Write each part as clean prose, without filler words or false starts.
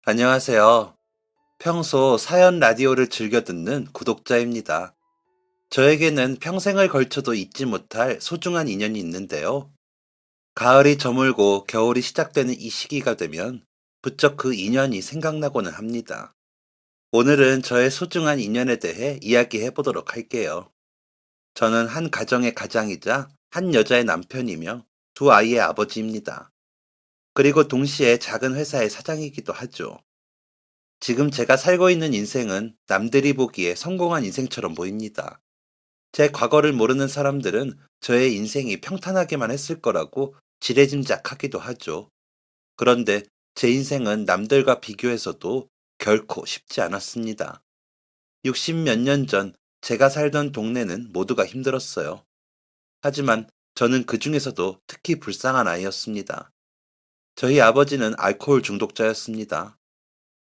안녕하세요. 평소 사연 라디오를 즐겨 듣는 구독자입니다. 저에게는 평생을 걸쳐도 잊지 못할 소중한 인연이 있는데요. 가을이 저물고 겨울이 시작되는 이 시기가 되면 부쩍 그 인연이 생각나고는 합니다. 오늘은 저의 소중한 인연에 대해 이야기해 보도록 할게요. 저는 한 가정의 가장이자 한 여자의 남편이며 두 아이의 아버지입니다. 그리고 동시에 작은 회사의 사장이기도 하죠. 지금 제가 살고 있는 인생은 남들이 보기에 성공한 인생처럼 보입니다. 제 과거를 모르는 사람들은 저의 인생이 평탄하게만 했을 거라고 지레짐작하기도 하죠. 그런데 제 인생은 남들과 비교해서도 결코 쉽지 않았습니다. 60 몇 년 전 제가 살던 동네는 모두가 힘들었어요. 하지만 저는 그 중에서도 특히 불쌍한 아이였습니다. 저희 아버지는 알코올 중독자였습니다.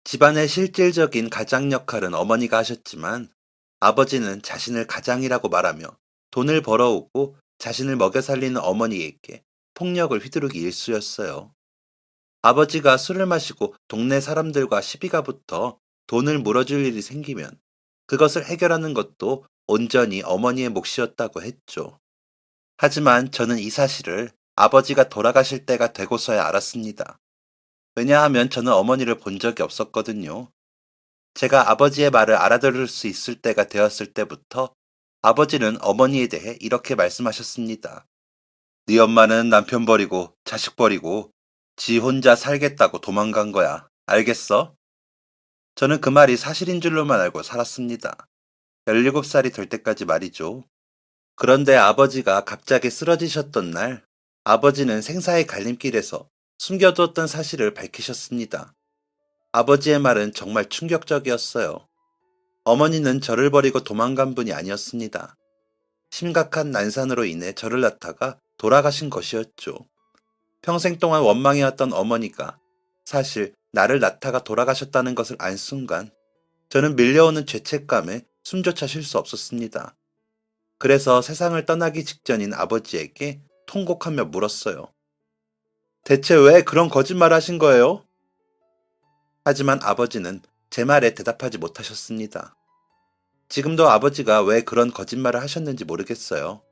집안의 실질적인 가장 역할은 어머니가 하셨지만 아버지는 자신을 가장이라고 말하며 돈을 벌어오고 자신을 먹여 살리는 어머니에게 폭력을 휘두르기 일쑤였어요. 아버지가 술을 마시고 동네 사람들과 시비가 붙어 돈을 물어줄 일이 생기면 그것을 해결하는 것도 온전히 어머니의 몫이었다고 했죠. 하지만 저는 이 사실을 아버지가 돌아가실 때가 되고서야 알았습니다. 왜냐하면 저는 어머니를 본 적이 없었거든요. 제가 아버지의 말을 알아들을 수 있을 때가 되었을 때부터 아버지는 어머니에 대해 이렇게 말씀하셨습니다. 네 엄마는 남편 버리고 자식 버리고 지 혼자 살겠다고 도망간 거야. 알겠어? 저는 그 말이 사실인 줄로만 알고 살았습니다. 17살이 될 때까지 말이죠. 그런데 아버지가 갑자기 쓰러지셨던 날, 아버지는 생사의 갈림길에서 숨겨두었던 사실을 밝히셨습니다. 아버지의 말은 정말 충격적이었어요. 어머니는 저를 버리고 도망간 분이 아니었습니다. 심각한 난산으로 인해 저를 낳다가 돌아가신 것이었죠. 평생 동안 원망해왔던 어머니가 사실 나를 낳다가 돌아가셨다는 것을 안 순간 저는 밀려오는 죄책감에 숨조차 쉴 수 없었습니다. 그래서 세상을 떠나기 직전인 아버지에게 통곡하며 물었어요. 대체 왜 그런 거짓말을 하신 거예요? 하지만 아버지는 제 말에 대답하지 못하셨습니다. 지금도 아버지가 왜 그런 거짓말을 하셨는지 모르겠어요.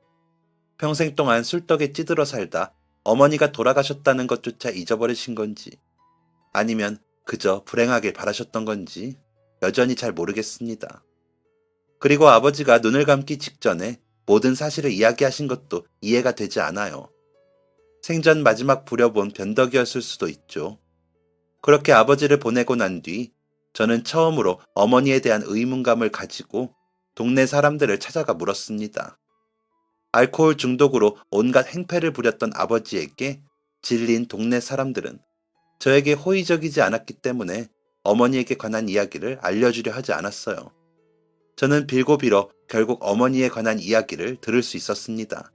평생 동안 술떡에 찌들어 살다 어머니가 돌아가셨다는 것조차 잊어버리신 건지, 아니면 그저 불행하길 바라셨던 건지 여전히 잘 모르겠습니다. 그리고 아버지가 눈을 감기 직전에 모든 사실을 이야기하신 것도 이해가 되지 않아요. 생전 마지막 부려본 변덕이었을 수도 있죠. 그렇게 아버지를 보내고 난 뒤 저는 처음으로 어머니에 대한 의문감을 가지고 동네 사람들을 찾아가 물었습니다. 알코올 중독으로 온갖 행패를 부렸던 아버지에게 질린 동네 사람들은 저에게 호의적이지 않았기 때문에 어머니에게 관한 이야기를 알려주려 하지 않았어요. 저는 빌고 빌어 결국 어머니에 관한 이야기를 들을 수 있었습니다.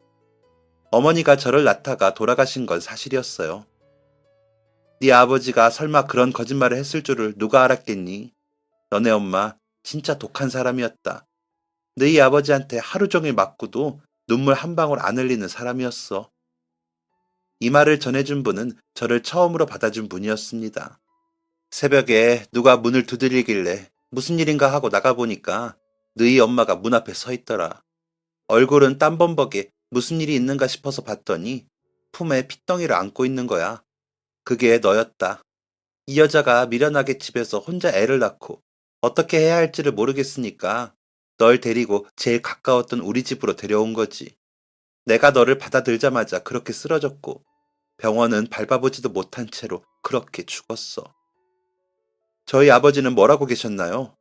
어머니가 저를 낳다가 돌아가신 건 사실이었어요. 네 아버지가 설마 그런 거짓말을 했을 줄을 누가 알았겠니? 너네 엄마 진짜 독한 사람이었다. 너희 아버지한테 하루 종일 맞고도 눈물 한 방울 안 흘리는 사람이었어. 이 말을 전해준 분은 저를 처음으로 받아준 분이었습니다. 새벽에 누가 문을 두드리길래 무슨 일인가 하고 나가보니까 너희 엄마가 문 앞에 서 있더라. 얼굴은 땀범벅에 무슨 일이 있는가 싶어서 봤더니 품에 핏덩이를 안고 있는 거야. 그게 너였다. 이 여자가 미련하게 집에서 혼자 애를 낳고 어떻게 해야 할지를 모르겠으니까 널 데리고 제일 가까웠던 우리 집으로 데려온 거지. 내가 너를 받아들자마자 그렇게 쓰러졌고 병원은 밟아보지도 못한 채로 그렇게 죽었어. 저희 아버지는 뭐라고 계셨나요?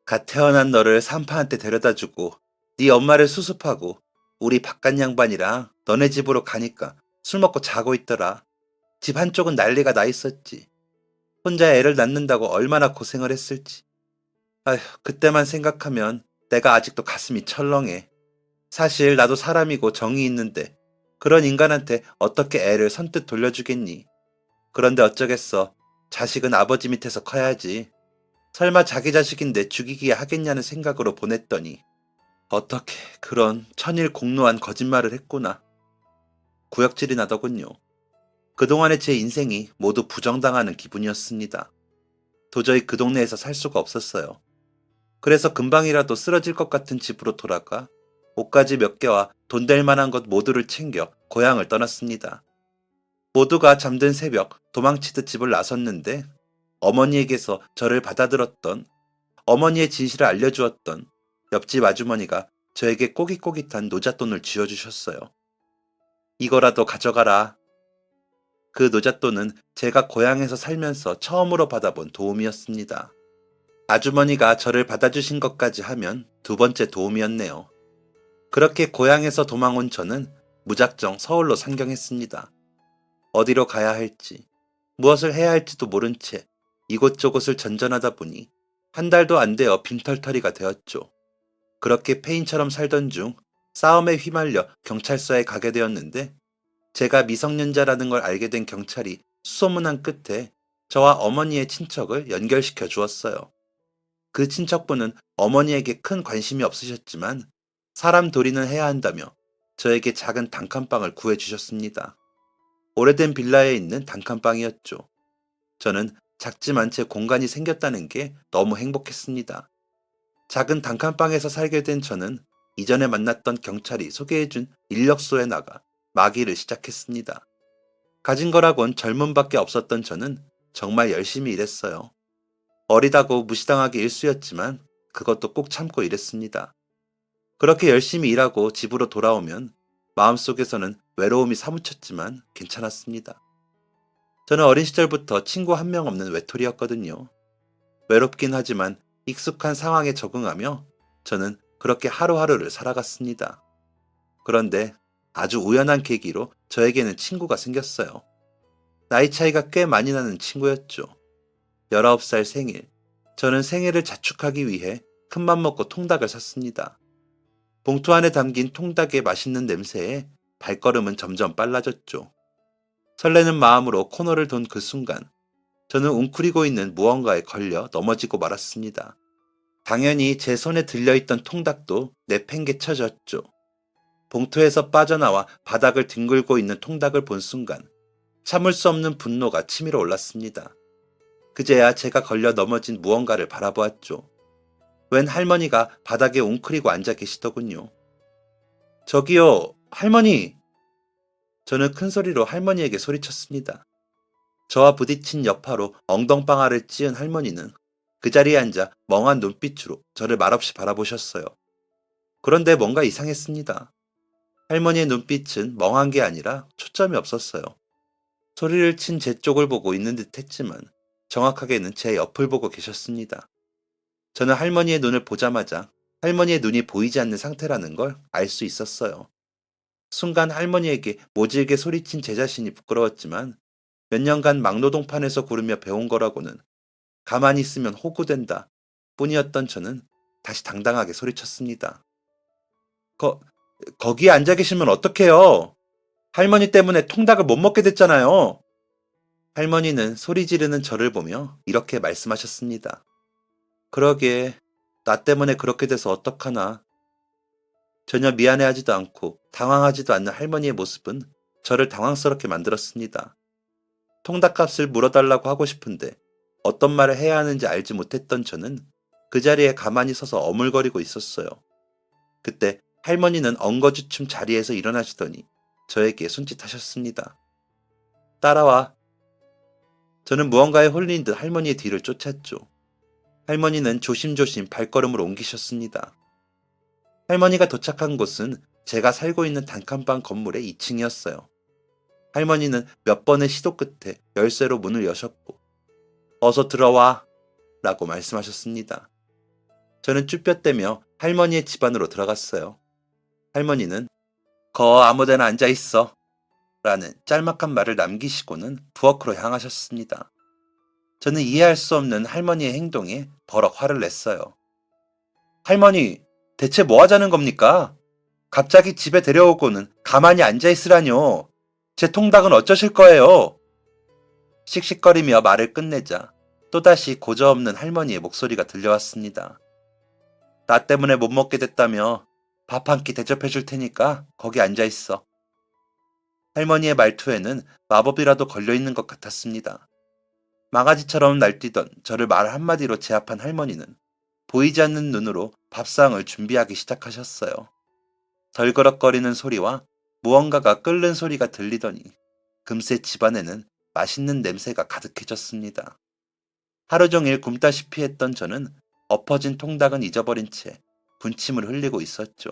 갓 태어난 너를 산파한테 데려다주고 네 엄마를 수습하고 우리 바깥 양반이랑 너네 집으로 가니까 술 먹고 자고 있더라. 집 한쪽은 난리가 나 있었지. 혼자 애를 낳는다고 얼마나 고생을 했을지. 아휴, 그때만 생각하면 내가 아직도 가슴이 철렁해. 사실 나도 사람이고 정이 있는데 그런 인간한테 어떻게 애를 선뜻 돌려주겠니? 그런데 어쩌겠어. 자식은 아버지 밑에서 커야지. 설마 자기 자식인데 죽이기야 하겠냐는 생각으로 보냈더니 어떻게 그런 천일공노한 거짓말을 했구나. 구역질이 나더군요. 그동안의 제 인생이 모두 부정당하는 기분이었습니다. 도저히 그 동네에서 살 수가 없었어요. 그래서 금방이라도 쓰러질 것 같은 집으로 돌아가 옷가지 몇 개와 돈 될 만한 것 모두를 챙겨 고향을 떠났습니다. 모두가 잠든 새벽 도망치듯 집을 나섰는데 어머니에게서 저를 받아들었던, 어머니의 진실을 알려주었던 옆집 아주머니가 저에게 꼬깃꼬깃한 노잣돈을 쥐어주셨어요. 이거라도 가져가라. 그 노잣돈은 제가 고향에서 살면서 처음으로 받아본 도움이었습니다. 아주머니가 저를 받아주신 것까지 하면 두 번째 도움이었네요. 그렇게 고향에서 도망온 저는 무작정 서울로 상경했습니다. 어디로 가야 할지, 무엇을 해야 할지도 모른 채 이곳저곳을 전전하다 보니 한 달도 안 되어 빈털터리가 되었죠. 그렇게 페인처럼 살던 중 싸움에 휘말려 경찰서에 가게 되었는데 제가 미성년자라는 걸 알게 된 경찰이 수소문한 끝에 저와 어머니의 친척을 연결시켜 주었어요. 그 친척분은 어머니에게 큰 관심이 없으셨지만 사람 도리는 해야 한다며 저에게 작은 단칸방을 구해주셨습니다. 오래된 빌라에 있는 단칸방이었죠. 저는 작지만 제 공간이 생겼다는 게 너무 행복했습니다. 작은 단칸방에서 살게 된 저는 이전에 만났던 경찰이 소개해준 인력소에 나가 마기를 시작했습니다. 가진 거라곤 젊음밖에 없었던 저는 정말 열심히 일했어요. 어리다고 무시당하기 일쑤였지만 그것도 꼭 참고 일했습니다. 그렇게 열심히 일하고 집으로 돌아오면 마음속에서는 외로움이 사무쳤지만 괜찮았습니다. 저는 어린 시절부터 친구 한 명 없는 외톨이였거든요. 외롭긴 하지만 익숙한 상황에 적응하며 저는 그렇게 하루하루를 살아갔습니다. 그런데 아주 우연한 계기로 저에게는 친구가 생겼어요. 나이 차이가 꽤 많이 나는 친구였죠. 19살 생일. 저는 생일을 자축하기 위해 큰맘 먹고 통닭을 샀습니다. 봉투 안에 담긴 통닭의 맛있는 냄새에 발걸음은 점점 빨라졌죠. 설레는 마음으로 코너를 돈 그 순간, 저는 웅크리고 있는 무언가에 걸려 넘어지고 말았습니다. 당연히 제 손에 들려있던 통닭도 내팽개쳐졌죠. 봉투에서 빠져나와 바닥을 뒹굴고 있는 통닭을 본 순간 참을 수 없는 분노가 치밀어 올랐습니다. 그제야 제가 걸려 넘어진 무언가를 바라보았죠. 웬 할머니가 바닥에 웅크리고 앉아 계시더군요. 저기요, 할머니! 저는 큰 소리로 할머니에게 소리쳤습니다. 저와 부딪힌 여파로 엉덩방아를 찧은 할머니는 그 자리에 앉아 멍한 눈빛으로 저를 말없이 바라보셨어요. 그런데 뭔가 이상했습니다. 할머니의 눈빛은 멍한 게 아니라 초점이 없었어요. 소리를 친 제 쪽을 보고 있는 듯 했지만 정확하게는 제 옆을 보고 계셨습니다. 저는 할머니의 눈을 보자마자 할머니의 눈이 보이지 않는 상태라는 걸 알 수 있었어요. 순간 할머니에게 모질게 소리친 제 자신이 부끄러웠지만 몇 년간 막노동판에서 구르며 배운 거라고는 가만히 있으면 호구된다 뿐이었던 저는 다시 당당하게 소리쳤습니다. 거기에 앉아 계시면 어떡해요? 할머니 때문에 통닭을 못 먹게 됐잖아요. 할머니는 소리 지르는 저를 보며 이렇게 말씀하셨습니다. 그러게, 나 때문에 그렇게 돼서 어떡하나. 전혀 미안해하지도 않고 당황하지도 않는 할머니의 모습은 저를 당황스럽게 만들었습니다. 통닭값을 물어달라고 하고 싶은데 어떤 말을 해야 하는지 알지 못했던 저는 그 자리에 가만히 서서 어물거리고 있었어요. 그때 할머니는 엉거주춤 자리에서 일어나시더니 저에게 손짓하셨습니다. 따라와. 저는 무언가에 홀린 듯 할머니의 뒤를 쫓았죠. 할머니는 조심조심 발걸음을 옮기셨습니다. 할머니가 도착한 곳은 제가 살고 있는 단칸방 건물의 2층이었어요. 할머니는 몇 번의 시도 끝에 열쇠로 문을 여셨고 어서 들어와 라고 말씀하셨습니다. 저는 쭈뼛대며 할머니의 집 안으로 들어갔어요. 할머니는 아무데나 앉아있어 라는 짤막한 말을 남기시고는 부엌으로 향하셨습니다. 저는 이해할 수 없는 할머니의 행동에 버럭 화를 냈어요. 할머니, 대체 뭐 하자는 겁니까? 갑자기 집에 데려오고는 가만히 앉아있으라뇨. 제 통닭은 어쩌실 거예요? 씩씩거리며 말을 끝내자 또다시 고저없는 할머니의 목소리가 들려왔습니다. 나 때문에 못 먹게 됐다며 밥 한 끼 대접해 줄 테니까 거기 앉아있어. 할머니의 말투에는 마법이라도 걸려있는 것 같았습니다. 망아지처럼 날뛰던 저를 말 한마디로 제압한 할머니는 보이지 않는 눈으로 밥상을 준비하기 시작하셨어요. 덜그럭거리는 소리와 무언가가 끓는 소리가 들리더니 금세 집안에는 맛있는 냄새가 가득해졌습니다. 하루 종일 굶다시피 했던 저는 엎어진 통닭은 잊어버린 채 군침을 흘리고 있었죠.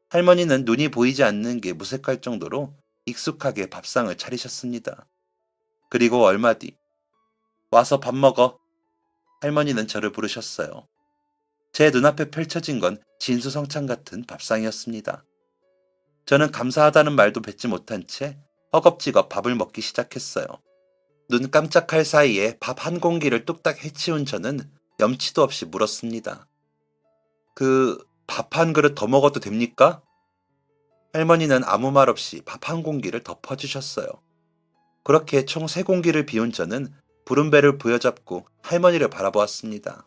할머니는 눈이 보이지 않는 게 무색할 정도로 익숙하게 밥상을 차리셨습니다. 그리고 얼마 뒤, 와서 밥 먹어. 할머니는 저를 부르셨어요. 제 눈앞에 펼쳐진 건 진수성찬 같은 밥상이었습니다. 저는 감사하다는 말도 뱉지 못한 채 허겁지겁 밥을 먹기 시작했어요. 눈 깜짝할 사이에 밥 한 공기를 뚝딱 해치운 저는 염치도 없이 물었습니다. 밥 한 그릇 더 먹어도 됩니까? 할머니는 아무 말 없이 밥 한 공기를 덮어주셨어요. 그렇게 총 3공기를 비운 저는 부른 배를 부여잡고 할머니를 바라보았습니다.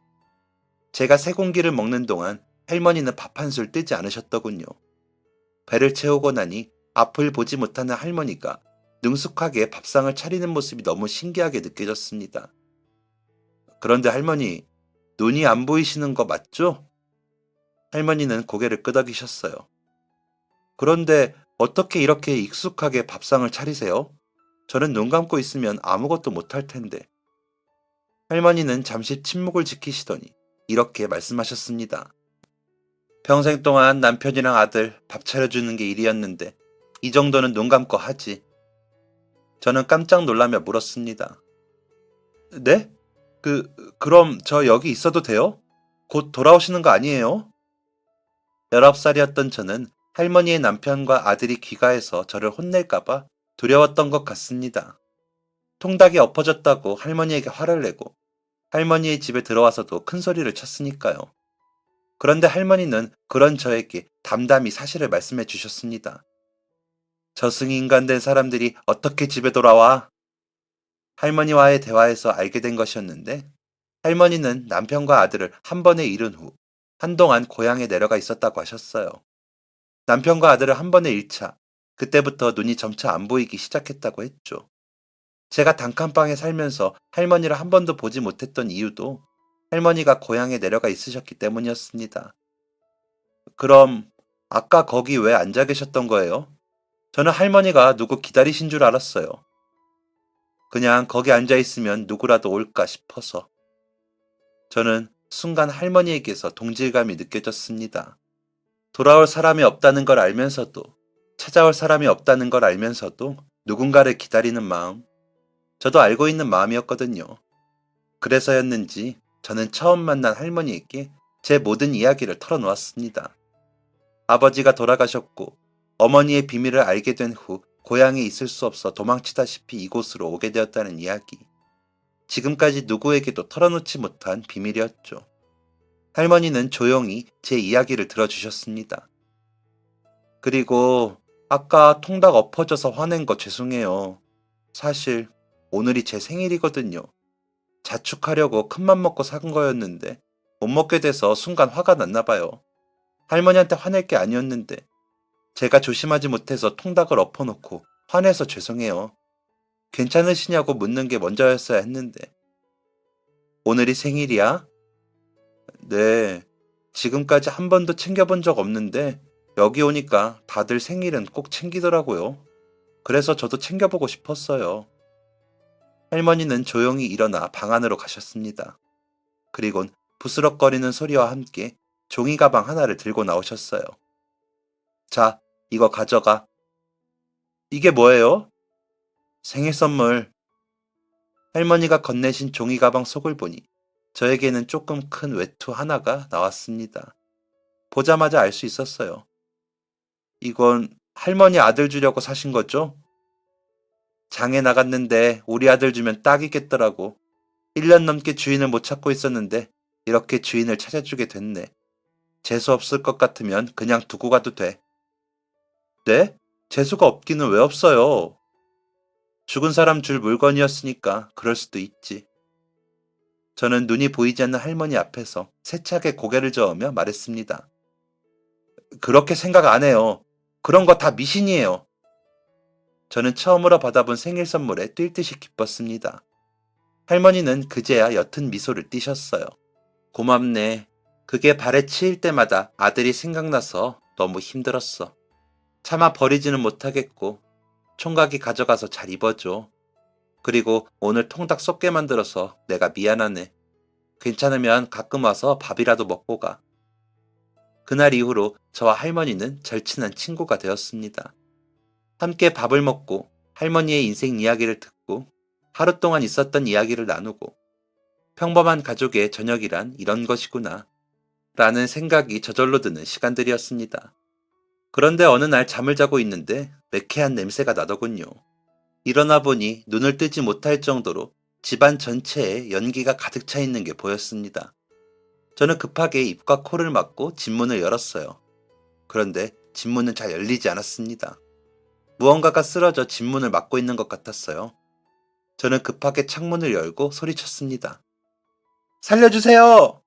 제가 3공기를 먹는 동안 할머니는 밥 한 술 뜨지 않으셨더군요. 배를 채우고 나니 앞을 보지 못하는 할머니가 능숙하게 밥상을 차리는 모습이 너무 신기하게 느껴졌습니다. 그런데 할머니, 눈이 안 보이시는 거 맞죠? 할머니는 고개를 끄덕이셨어요. 그런데 어떻게 이렇게 익숙하게 밥상을 차리세요? 저는 눈 감고 있으면 아무것도 못할 텐데. 할머니는 잠시 침묵을 지키시더니 이렇게 말씀하셨습니다. 평생 동안 남편이랑 아들 밥 차려주는 게 일이었는데 이 정도는 눈 감고 하지. 저는 깜짝 놀라며 물었습니다. 네? 그럼 저 여기 있어도 돼요? 곧 돌아오시는 거 아니에요? 19살이었던 저는 할머니의 남편과 아들이 귀가해서 저를 혼낼까봐 두려웠던 것 같습니다. 통닭이 엎어졌다고 할머니에게 화를 내고 할머니의 집에 들어와서도 큰 소리를 쳤으니까요. 그런데 할머니는 그런 저에게 담담히 사실을 말씀해 주셨습니다. 저승이 인간된 사람들이 어떻게 집에 돌아와? 할머니와의 대화에서 알게 된 것이었는데 할머니는 남편과 아들을 한 번에 잃은 후 한동안 고향에 내려가 있었다고 하셨어요. 남편과 아들을 한 번에 잃자 그때부터 눈이 점차 안 보이기 시작했다고 했죠. 제가 단칸방에 살면서 할머니를 한 번도 보지 못했던 이유도 할머니가 고향에 내려가 있으셨기 때문이었습니다. 그럼 아까 거기 왜 앉아 계셨던 거예요? 저는 할머니가 누구 기다리신 줄 알았어요. 그냥 거기 앉아 있으면 누구라도 올까 싶어서. 저는 순간 할머니에게서 동질감이 느껴졌습니다. 돌아올 사람이 없다는 걸 알면서도, 찾아올 사람이 없다는 걸 알면서도 누군가를 기다리는 마음. 저도 알고 있는 마음이었거든요. 그래서였는지 저는 처음 만난 할머니에게 제 모든 이야기를 털어놓았습니다. 아버지가 돌아가셨고 어머니의 비밀을 알게 된 후 고향에 있을 수 없어 도망치다시피 이곳으로 오게 되었다는 이야기. 지금까지 누구에게도 털어놓지 못한 비밀이었죠. 할머니는 조용히 제 이야기를 들어주셨습니다. 그리고 아까 통닭 엎어져서 화낸 거 죄송해요. 사실 오늘이 제 생일이거든요. 자축하려고 큰맘 먹고 산 거였는데 못 먹게 돼서 순간 화가 났나 봐요. 할머니한테 화낼 게 아니었는데 제가 조심하지 못해서 통닭을 엎어놓고 화내서 죄송해요. 괜찮으시냐고 묻는 게 먼저였어야 했는데. 오늘이 생일이야? 네. 지금까지 한 번도 챙겨본 적 없는데 여기 오니까 다들 생일은 꼭 챙기더라고요. 그래서 저도 챙겨보고 싶었어요. 할머니는 조용히 일어나 방 안으로 가셨습니다. 그리곤 부스럭거리는 소리와 함께 종이 가방 하나를 들고 나오셨어요. 자, 이거 가져가. 이게 뭐예요? 생일 선물. 할머니가 건네신 종이 가방 속을 보니 저에게는 조금 큰 외투 하나가 나왔습니다. 보자마자 알 수 있었어요. 이건 할머니 아들 주려고 사신 거죠? 장에 나갔는데 우리 아들 주면 딱이겠더라고. 1년 넘게 주인을 못 찾고 있었는데 이렇게 주인을 찾아주게 됐네. 재수 없을 것 같으면 그냥 두고 가도 돼. 네? 재수가 없기는 왜 없어요? 죽은 사람 줄 물건이었으니까 그럴 수도 있지. 저는 눈이 보이지 않는 할머니 앞에서 세차게 고개를 저으며 말했습니다. 그렇게 생각 안 해요. 그런 거 다 미신이에요. 저는 처음으로 받아본 생일 선물에 뛸 듯이 기뻤습니다. 할머니는 그제야 옅은 미소를 띠셨어요. 고맙네. 그게 발에 치일 때마다 아들이 생각나서 너무 힘들었어. 차마 버리지는 못하겠고 총각이 가져가서 잘 입어줘. 그리고 오늘 통닭 쏟게 만들어서 내가 미안하네. 괜찮으면 가끔 와서 밥이라도 먹고 가. 그날 이후로 저와 할머니는 절친한 친구가 되었습니다. 함께 밥을 먹고 할머니의 인생 이야기를 듣고 하루 동안 있었던 이야기를 나누고 평범한 가족의 저녁이란 이런 것이구나 라는 생각이 저절로 드는 시간들이었습니다. 그런데 어느 날 잠을 자고 있는데 매캐한 냄새가 나더군요. 일어나 보니 눈을 뜨지 못할 정도로 집안 전체에 연기가 가득 차 있는 게 보였습니다. 저는 급하게 입과 코를 막고 집문을 열었어요. 그런데 집문은 잘 열리지 않았습니다. 무언가가 쓰러져 집문을 막고 있는 것 같았어요. 저는 급하게 창문을 열고 소리쳤습니다. 살려주세요!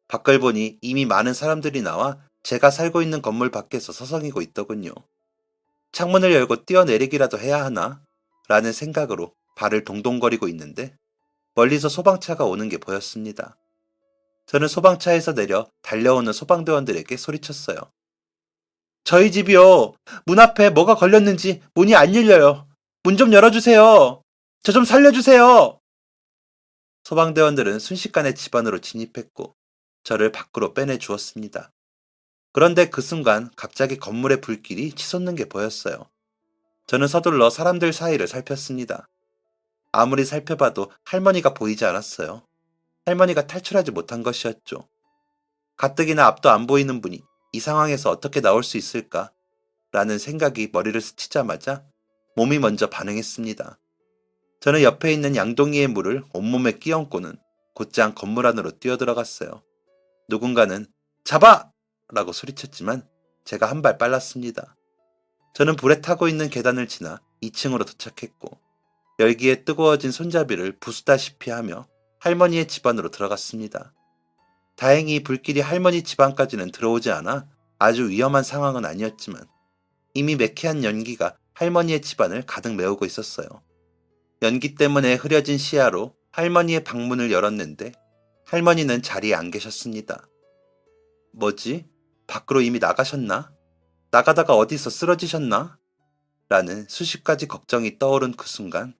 밖을 보니 이미 많은 사람들이 나와 제가 살고 있는 건물 밖에서 서성이고 있더군요. 창문을 열고 뛰어내리기라도 해야 하나? 라는 생각으로 발을 동동거리고 있는데 멀리서 소방차가 오는 게 보였습니다. 저는 소방차에서 내려 달려오는 소방대원들에게 소리쳤어요. 저희 집이요. 문 앞에 뭐가 걸렸는지 문이 안 열려요. 문 좀 열어주세요. 저 좀 살려주세요. 소방대원들은 순식간에 집 안으로 진입했고 저를 밖으로 빼내 주었습니다. 그런데 그 순간 갑자기 건물의 불길이 치솟는 게 보였어요. 저는 서둘러 사람들 사이를 살폈습니다. 아무리 살펴봐도 할머니가 보이지 않았어요. 할머니가 탈출하지 못한 것이었죠. 가뜩이나 앞도 안 보이는 분이 이 상황에서 어떻게 나올 수 있을까? 라는 생각이 머리를 스치자마자 몸이 먼저 반응했습니다. 저는 옆에 있는 양동이의 물을 온몸에 끼얹고는 곧장 건물 안으로 뛰어들어갔어요. 누군가는 잡아! 라고 소리쳤지만 제가 한 발 빨랐습니다. 저는 불에 타고 있는 계단을 지나 2층으로 도착했고 열기에 뜨거워진 손잡이를 부수다시피 하며 할머니의 집안으로 들어갔습니다. 다행히 불길이 할머니 집안까지는 들어오지 않아 아주 위험한 상황은 아니었지만 이미 매캐한 연기가 할머니의 집안을 가득 메우고 있었어요. 연기 때문에 흐려진 시야로 할머니의 방문을 열었는데 할머니는 자리에 안 계셨습니다. 뭐지? 밖으로 이미 나가셨나? 나가다가 어디서 쓰러지셨나? 라는 수십 가지 걱정이 떠오른 그 순간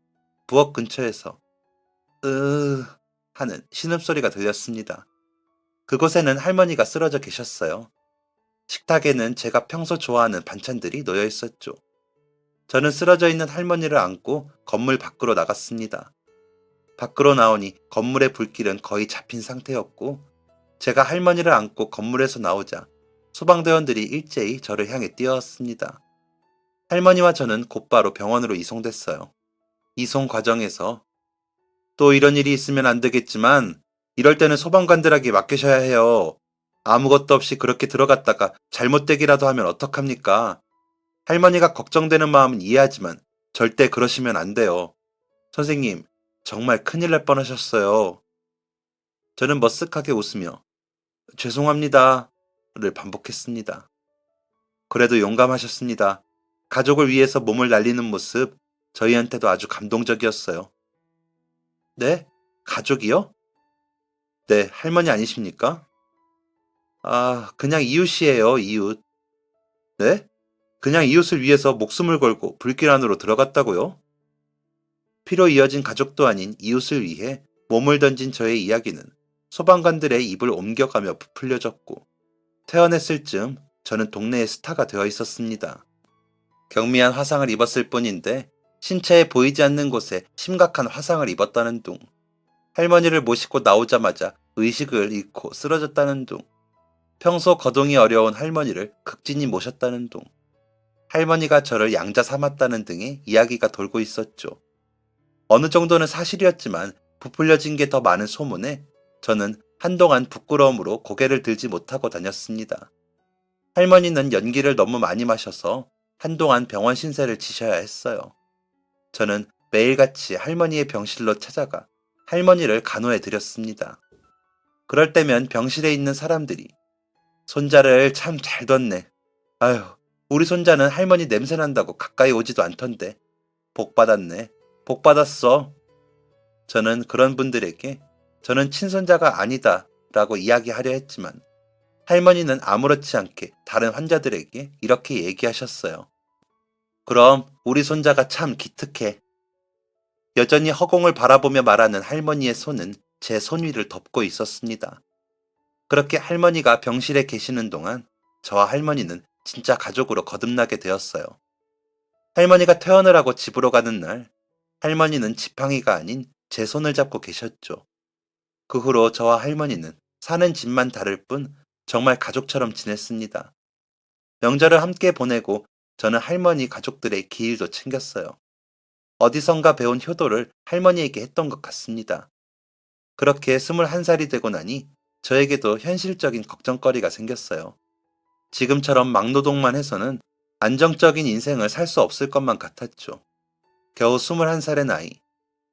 부엌 근처에서 으 하는 신음소리가 들렸습니다. 그곳에는 할머니가 쓰러져 계셨어요. 식탁에는 제가 평소 좋아하는 반찬들이 놓여 있었죠. 저는 쓰러져 있는 할머니를 안고 건물 밖으로 나갔습니다. 밖으로 나오니 건물의 불길은 거의 잡힌 상태였고 제가 할머니를 안고 건물에서 나오자 소방대원들이 일제히 저를 향해 뛰어왔습니다. 할머니와 저는 곧바로 병원으로 이송됐어요. 이송 과정에서 또 이런 일이 있으면 안 되겠지만 이럴 때는 소방관들에게 맡기셔야 해요. 아무것도 없이 그렇게 들어갔다가 잘못되기라도 하면 어떡합니까? 할머니가 걱정되는 마음은 이해하지만 절대 그러시면 안 돼요. 선생님, 정말 큰일 날 뻔하셨어요. 저는 머쓱하게 웃으며 죄송합니다. 를 반복했습니다. 그래도 용감하셨습니다. 가족을 위해서 몸을 날리는 모습 저희한테도 아주 감동적이었어요. 네? 가족이요? 네, 할머니 아니십니까? 아, 그냥 이웃이에요, 이웃. 네? 그냥 이웃을 위해서 목숨을 걸고 불길 안으로 들어갔다고요? 피로 이어진 가족도 아닌 이웃을 위해 몸을 던진 저의 이야기는 소방관들의 입을 옮겨가며 부풀려졌고 태어났을 즈음 저는 동네의 스타가 되어 있었습니다. 경미한 화상을 입었을 뿐인데 신체에 보이지 않는 곳에 심각한 화상을 입었다는 둥, 할머니를 모시고 나오자마자 의식을 잃고 쓰러졌다는 둥, 평소 거동이 어려운 할머니를 극진히 모셨다는 둥, 할머니가 저를 양자 삼았다는 등의 이야기가 돌고 있었죠. 어느 정도는 사실이었지만 부풀려진 게 더 많은 소문에 저는 한동안 부끄러움으로 고개를 들지 못하고 다녔습니다. 할머니는 연기를 너무 많이 마셔서 한동안 병원 신세를 지셔야 했어요. 저는 매일같이 할머니의 병실로 찾아가 할머니를 간호해 드렸습니다. 그럴 때면 병실에 있는 사람들이 손자를 참 잘 뒀네. 아휴, 우리 손자는 할머니 냄새 난다고 가까이 오지도 않던데. 복 받았네. 복 받았어. 저는 그런 분들에게 저는 친손자가 아니다 라고 이야기하려 했지만 할머니는 아무렇지 않게 다른 환자들에게 이렇게 얘기하셨어요. 그럼 우리 손자가 참 기특해. 여전히 허공을 바라보며 말하는 할머니의 손은 제 손 위를 덮고 있었습니다. 그렇게 할머니가 병실에 계시는 동안 저와 할머니는 진짜 가족으로 거듭나게 되었어요. 할머니가 퇴원을 하고 집으로 가는 날, 할머니는 지팡이가 아닌 제 손을 잡고 계셨죠. 그 후로 저와 할머니는 사는 집만 다를 뿐 정말 가족처럼 지냈습니다. 명절을 함께 보내고 저는 할머니 가족들의 기일도 챙겼어요. 어디선가 배운 효도를 할머니에게 했던 것 같습니다. 그렇게 21살이 되고 나니 저에게도 현실적인 걱정거리가 생겼어요. 지금처럼 막노동만 해서는 안정적인 인생을 살 수 없을 것만 같았죠. 겨우 21살의 나이,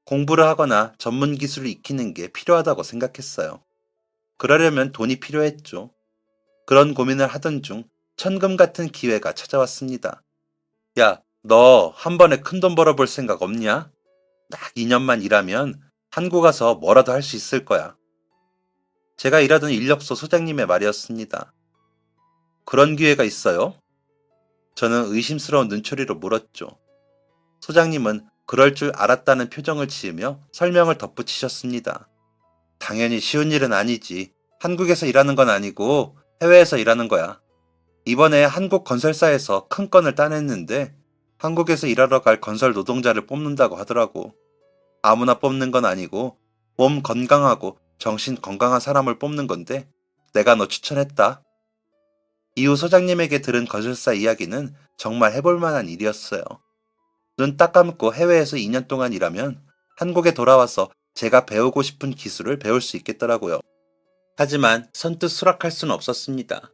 공부를 하거나 전문 기술을 익히는 게 필요하다고 생각했어요. 그러려면 돈이 필요했죠. 그런 고민을 하던 중 천금 같은 기회가 찾아왔습니다. 야, 너 한 번에 큰돈 벌어볼 생각 없냐? 딱 2년만 일하면 한국 가서 뭐라도 할 수 있을 거야. 제가 일하던 인력소 소장님의 말이었습니다. 그런 기회가 있어요? 저는 의심스러운 눈초리로 물었죠. 소장님은 그럴 줄 알았다는 표정을 지으며 설명을 덧붙이셨습니다. 당연히 쉬운 일은 아니지. 한국에서 일하는 건 아니고 해외에서 일하는 거야. 이번에 한국 건설사에서 큰 건을 따냈는데 한국에서 일하러 갈 건설 노동자를 뽑는다고 하더라고. 아무나 뽑는 건 아니고 몸 건강하고 정신 건강한 사람을 뽑는 건데 내가 너 추천했다. 이후 소장님에게 들은 건설사 이야기는 정말 해볼 만한 일이었어요. 눈 딱 감고 해외에서 2년 동안 일하면 한국에 돌아와서 제가 배우고 싶은 기술을 배울 수 있겠더라고요. 하지만 선뜻 수락할 수는 없었습니다.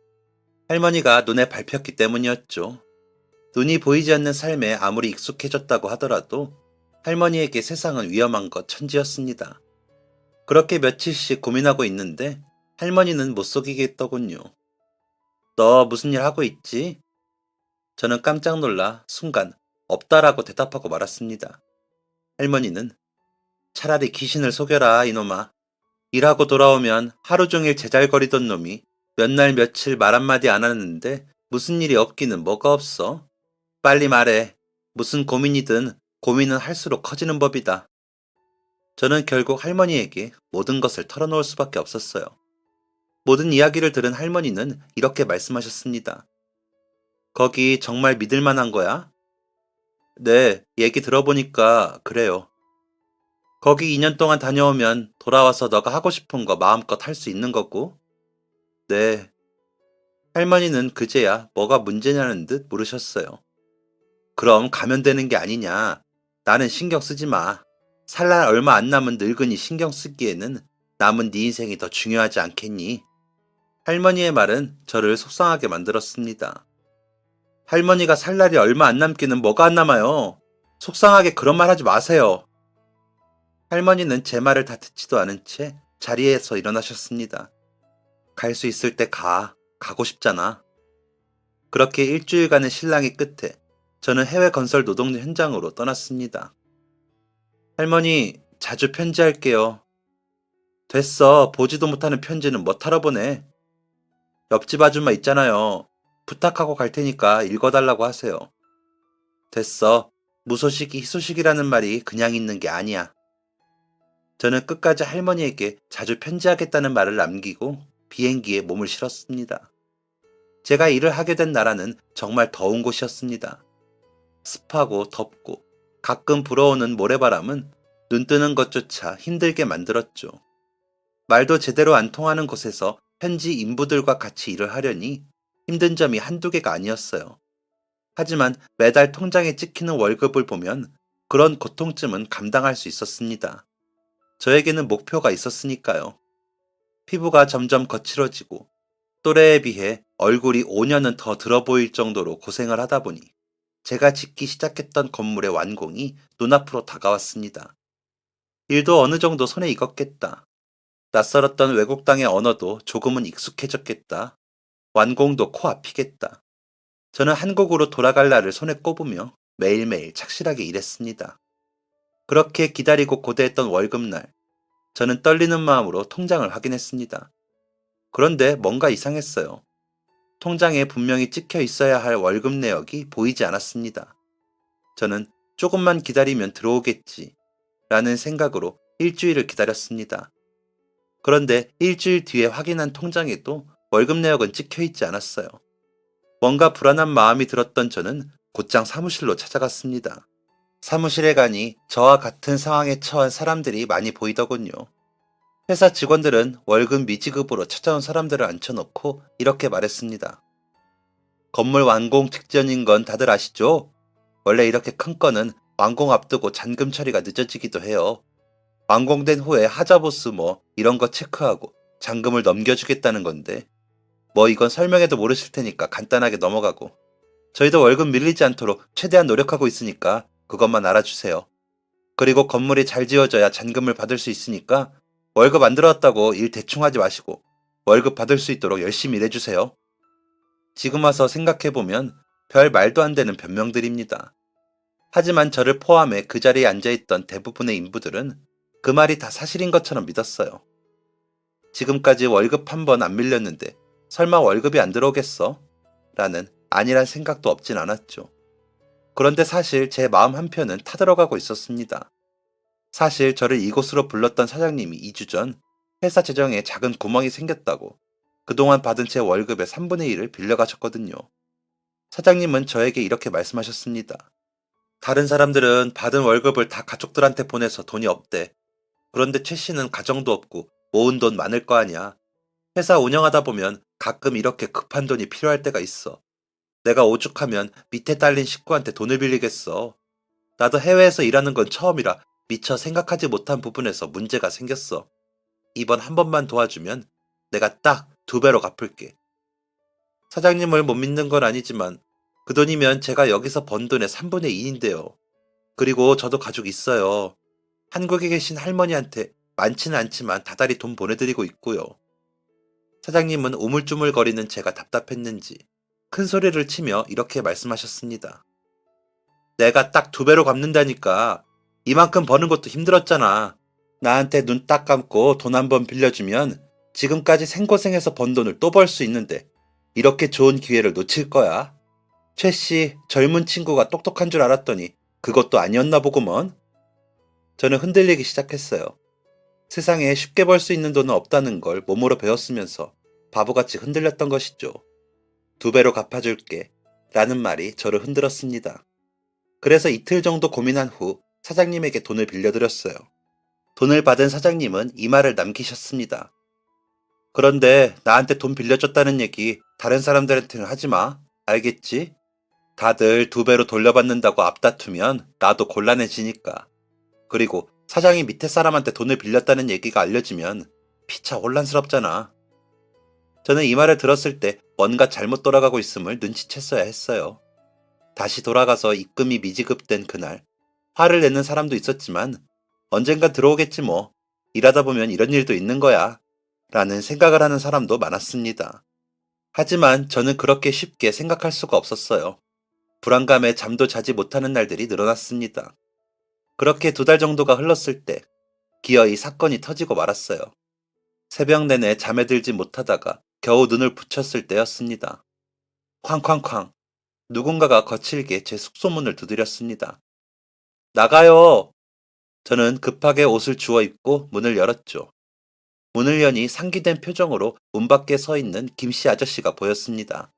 할머니가 눈에 밟혔기 때문이었죠. 눈이 보이지 않는 삶에 아무리 익숙해졌다고 하더라도 할머니에게 세상은 위험한 것 천지였습니다. 그렇게 며칠씩 고민하고 있는데 할머니는 못 속이겠더군요. 너 무슨 일 하고 있지? 저는 깜짝 놀라 순간 없다라고 대답하고 말았습니다. 할머니는 차라리 귀신을 속여라 이놈아. 일하고 돌아오면 하루 종일 제잘거리던 놈이 몇 날 며칠 말 한마디 안 하는데 무슨 일이 없기는 뭐가 없어? 빨리 말해. 무슨 고민이든 고민은 할수록 커지는 법이다. 저는 결국 할머니에게 모든 것을 털어놓을 수밖에 없었어요. 모든 이야기를 들은 할머니는 이렇게 말씀하셨습니다. 거기 정말 믿을 만한 거야? 네, 얘기 들어보니까 그래요. 거기 2년 동안 다녀오면 돌아와서 너가 하고 싶은 거 마음껏 할 수 있는 거고? 네. 할머니는 그제야 뭐가 문제냐는 듯 물으셨어요. 그럼 가면 되는 게 아니냐. 나는 신경 쓰지 마. 살 날 얼마 안 남은 늙은이 신경 쓰기에는 남은 네 인생이 더 중요하지 않겠니? 할머니의 말은 저를 속상하게 만들었습니다. 할머니가 살 날이 얼마 안 남기는 뭐가 안 남아요. 속상하게 그런 말 하지 마세요. 할머니는 제 말을 다 듣지도 않은 채 자리에서 일어나셨습니다. 갈 수 있을 때 가. 가고 싶잖아. 그렇게 일주일간의 실랑이 끝에 저는 해외 건설 노동 현장으로 떠났습니다. 할머니, 자주 편지할게요. 됐어. 보지도 못하는 편지는 뭐하러 보내. 옆집 아줌마 있잖아요. 부탁하고 갈 테니까 읽어달라고 하세요. 됐어. 무소식이 희소식이라는 말이 그냥 있는 게 아니야. 저는 끝까지 할머니에게 자주 편지하겠다는 말을 남기고 비행기에 몸을 실었습니다. 제가 일을 하게 된 나라는 정말 더운 곳이었습니다. 습하고 덥고 가끔 불어오는 모래바람은 눈 뜨는 것조차 힘들게 만들었죠. 말도 제대로 안 통하는 곳에서 현지 인부들과 같이 일을 하려니 힘든 점이 한두 개가 아니었어요. 하지만 매달 통장에 찍히는 월급을 보면 그런 고통쯤은 감당할 수 있었습니다. 저에게는 목표가 있었으니까요. 피부가 점점 거칠어지고 또래에 비해 얼굴이 5년은 더 들어 보일 정도로 고생을 하다 보니 제가 짓기 시작했던 건물의 완공이 눈앞으로 다가왔습니다. 일도 어느 정도 손에 익었겠다. 낯설었던 외국 땅의 언어도 조금은 익숙해졌겠다. 완공도 코앞이겠다. 저는 한국으로 돌아갈 날을 손에 꼽으며 매일매일 착실하게 일했습니다. 그렇게 기다리고 고대했던 월급날, 저는 떨리는 마음으로 통장을 확인했습니다. 그런데 뭔가 이상했어요. 통장에 분명히 찍혀 있어야 할 월급 내역이 보이지 않았습니다. 저는 조금만 기다리면 들어오겠지 라는 생각으로 일주일을 기다렸습니다. 그런데 일주일 뒤에 확인한 통장에도 월급 내역은 찍혀 있지 않았어요. 뭔가 불안한 마음이 들었던 저는 곧장 사무실로 찾아갔습니다. 사무실에 가니 저와 같은 상황에 처한 사람들이 많이 보이더군요. 회사 직원들은 월급 미지급으로 찾아온 사람들을 앉혀놓고 이렇게 말했습니다. 건물 완공 직전인 건 다들 아시죠? 원래 이렇게 큰 건은 완공 앞두고 잔금 처리가 늦어지기도 해요. 완공된 후에 하자보스 이런 거 체크하고 잔금을 넘겨주겠다는 건데 이건 설명해도 모르실 테니까 간단하게 넘어가고 저희도 월급 밀리지 않도록 최대한 노력하고 있으니까 그것만 알아주세요. 그리고 건물이 잘 지어져야 잔금을 받을 수 있으니까 월급 안 들어왔다고 일 대충 하지 마시고 월급 받을 수 있도록 열심히 일해주세요. 지금 와서 생각해보면 별 말도 안 되는 변명들입니다. 하지만 저를 포함해 그 자리에 앉아있던 대부분의 인부들은 그 말이 다 사실인 것처럼 믿었어요. 지금까지 월급 한 번 안 밀렸는데 설마 월급이 안 들어오겠어? 라는 아니란 생각도 없진 않았죠. 그런데 사실 제 마음 한편은 타들어가고 있었습니다. 사실 저를 이곳으로 불렀던 사장님이 2주 전 회사 재정에 작은 구멍이 생겼다고 그동안 받은 제 월급의 3분의 1을 빌려가셨거든요. 사장님은 저에게 이렇게 말씀하셨습니다. 다른 사람들은 받은 월급을 다 가족들한테 보내서 돈이 없대. 그런데 최 씨는 가정도 없고 모은 돈 많을 거 아니야. 회사 운영하다 보면 가끔 이렇게 급한 돈이 필요할 때가 있어. 내가 오죽하면 밑에 딸린 식구한테 돈을 빌리겠어. 나도 해외에서 일하는 건 처음이라 미처 생각하지 못한 부분에서 문제가 생겼어. 이번 한 번만 도와주면 내가 딱 2배로 갚을게. 사장님을 못 믿는 건 아니지만 그 돈이면 제가 여기서 번 돈의 3분의 2인데요. 그리고 저도 가족 있어요. 한국에 계신 할머니한테 많지는 않지만 다달이 돈 보내드리고 있고요. 사장님은 우물쭈물거리는 제가 답답했는지 큰 소리를 치며 이렇게 말씀하셨습니다. 내가 딱 2배로 갚는다니까. 이만큼 버는 것도 힘들었잖아. 나한테 눈 딱 감고 돈 한 번 빌려주면 지금까지 생고생해서 번 돈을 또 벌 수 있는데 이렇게 좋은 기회를 놓칠 거야. 최 씨, 젊은 친구가 똑똑한 줄 알았더니 그것도 아니었나 보구먼. 저는 흔들리기 시작했어요. 세상에 쉽게 벌 수 있는 돈은 없다는 걸 몸으로 배웠으면서 바보같이 흔들렸던 것이죠. 2배로 갚아줄게 라는 말이 저를 흔들었습니다. 그래서 이틀 정도 고민한 후 사장님에게 돈을 빌려드렸어요. 돈을 받은 사장님은 이 말을 남기셨습니다. 그런데 나한테 돈 빌려줬다는 얘기 다른 사람들한테는 하지 마. 알겠지? 다들 2배로 돌려받는다고 앞다투면 나도 곤란해지니까. 그리고 사장이 밑에 사람한테 돈을 빌렸다는 얘기가 알려지면 피차 혼란스럽잖아. 저는 이 말을 들었을 때 뭔가 잘못 돌아가고 있음을 눈치챘어야 했어요. 다시 돌아가서 입금이 미지급된 그날 화를 내는 사람도 있었지만 언젠가 들어오겠지 뭐. 일하다 보면 이런 일도 있는 거야. 라는 생각을 하는 사람도 많았습니다. 하지만 저는 그렇게 쉽게 생각할 수가 없었어요. 불안감에 잠도 자지 못하는 날들이 늘어났습니다. 그렇게 2달 정도가 흘렀을 때 기어이 사건이 터지고 말았어요. 새벽 내내 잠에 들지 못하다가 겨우 눈을 붙였을 때였습니다. 쾅쾅쾅. 누군가가 거칠게 제 숙소문을 두드렸습니다. 나가요! 저는 급하게 옷을 주워 입고 문을 열었죠. 문을 여니 상기된 표정으로 문 밖에 서 있는 김씨 아저씨가 보였습니다.